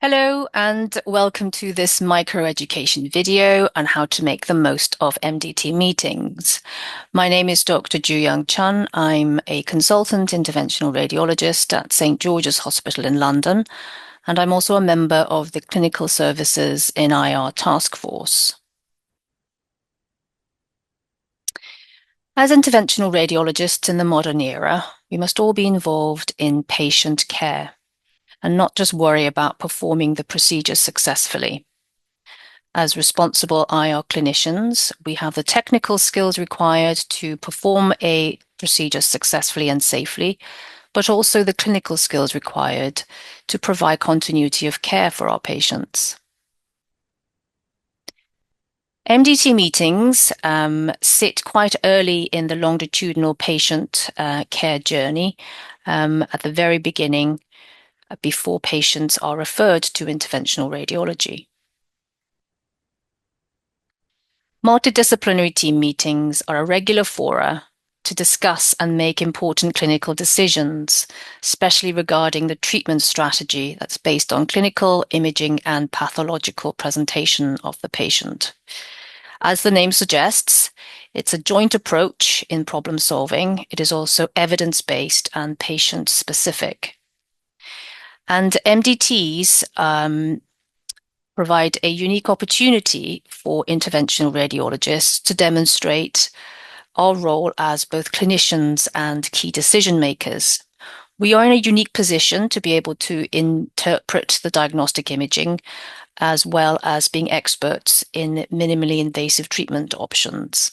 Hello and welcome to this microeducation video on how to make the most of MDT meetings. My name is Dr. Ju-Young Chun. I'm a consultant interventional radiologist at St. George's Hospital in London, and I'm also a member of the Clinical Services in IR Task Force. As interventional radiologists in the modern era, we must all be involved in patient care and not just worry about performing the procedure successfully. As responsible IR clinicians, we have the technical skills required to perform a procedure successfully and safely, but also the clinical skills required to provide continuity of care for our patients. MDT meetings sit quite early in the longitudinal patient care journey at the very beginning, before patients are referred to interventional radiology. Multidisciplinary team meetings are a regular fora to discuss and make important clinical decisions, especially regarding the treatment strategy that's based on clinical, imaging, and pathological presentation of the patient. As the name suggests, it's a joint approach in problem solving. It is also evidence-based and patient-specific. And MDTs provide a unique opportunity for interventional radiologists to demonstrate our role as both clinicians and key decision makers. We are in a unique position to be able to interpret the diagnostic imaging as well as being experts in minimally invasive treatment options.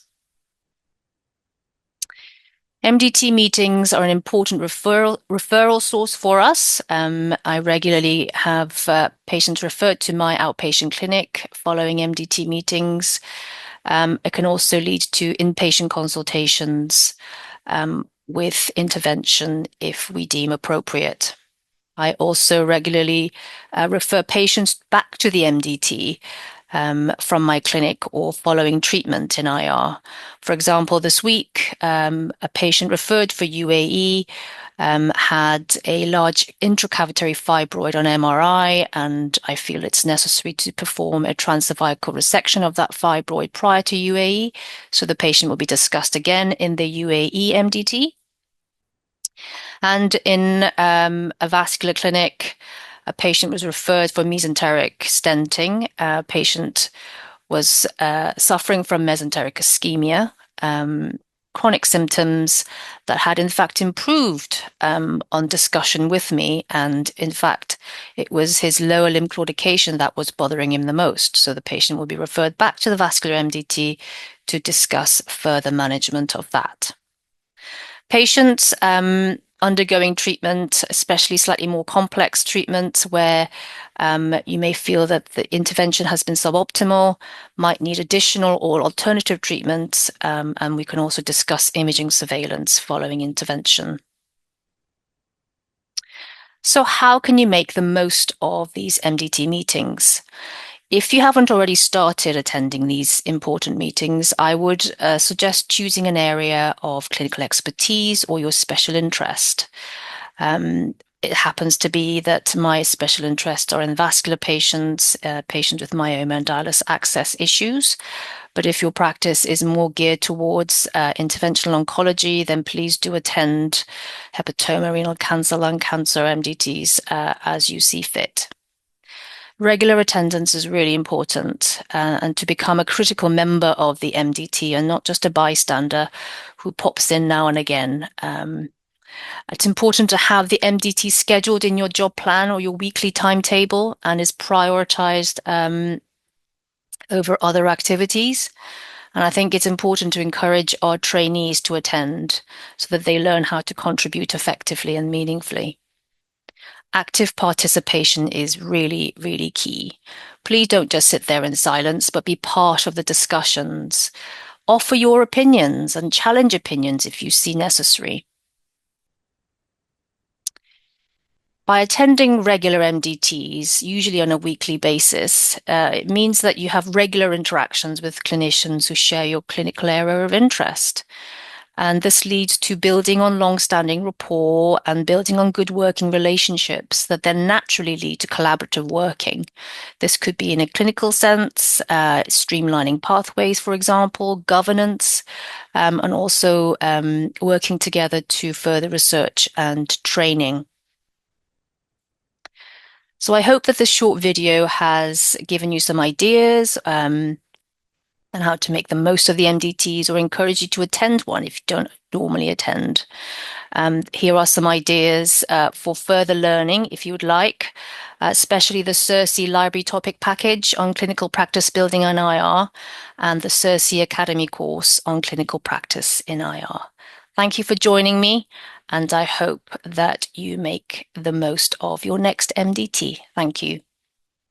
MDT meetings are an important referral source for us. I regularly have patients referred to my outpatient clinic following MDT meetings. It can also lead to inpatient consultations with intervention if we deem appropriate. I also regularly refer patients back to the MDT from my clinic or following treatment in IR. For example, this week, a patient referred for UAE had a large intracavitary fibroid on MRI, and I feel it's necessary to perform a transcervical resection of that fibroid prior to UAE. So the patient will be discussed again in the UAE MDT. And in a vascular clinic, a patient was referred for mesenteric stenting. A patient was suffering from mesenteric ischemia, chronic symptoms that had in fact improved on discussion with me. And in fact, it was his lower limb claudication that was bothering him the most. So the patient will be referred back to the vascular MDT to discuss further management of that. Patients undergoing treatment, especially slightly more complex treatments where you may feel that the intervention has been suboptimal, might need additional or alternative treatments, and we can also discuss imaging surveillance following intervention. So how can you make the most of these MDT meetings? If you haven't already started attending these important meetings, I would suggest choosing an area of clinical expertise or your special interest. It happens to be that my special interests are in vascular patients, patients with myoma and dialysis access issues. But if your practice is more geared towards interventional oncology, then please do attend hepatoma, renal cancer, lung cancer, MDTs as you see fit. Regular attendance is really important, and to become a critical member of the MDT and not just a bystander who pops in now and again. It's important to have the MDT scheduled in your job plan or your weekly timetable and is prioritized over other activities. And I think it's important to encourage our trainees to attend so that they learn how to contribute effectively and meaningfully. Active participation is really, really key. Please don't just sit there in silence, but be part of the discussions. Offer your opinions and challenge opinions if you see necessary. By attending regular MDTs, usually on a weekly basis, it means that you have regular interactions with clinicians who share your clinical area of interest. And this leads to building on long-standing rapport and building on good working relationships that then naturally lead to collaborative working. This could be in a clinical sense, streamlining pathways, for example, governance, and also working together to further research and training. So I hope that this short video has given you some ideas and how to make the most of the MDTs, or encourage you to attend one if you don't normally attend. Here are some ideas for further learning if you would like, especially the CERSI library topic package on clinical practice building in IR and the CERSI Academy course on clinical practice in IR. Thank you for joining me, and I hope that you make the most of your next MDT. Thank you.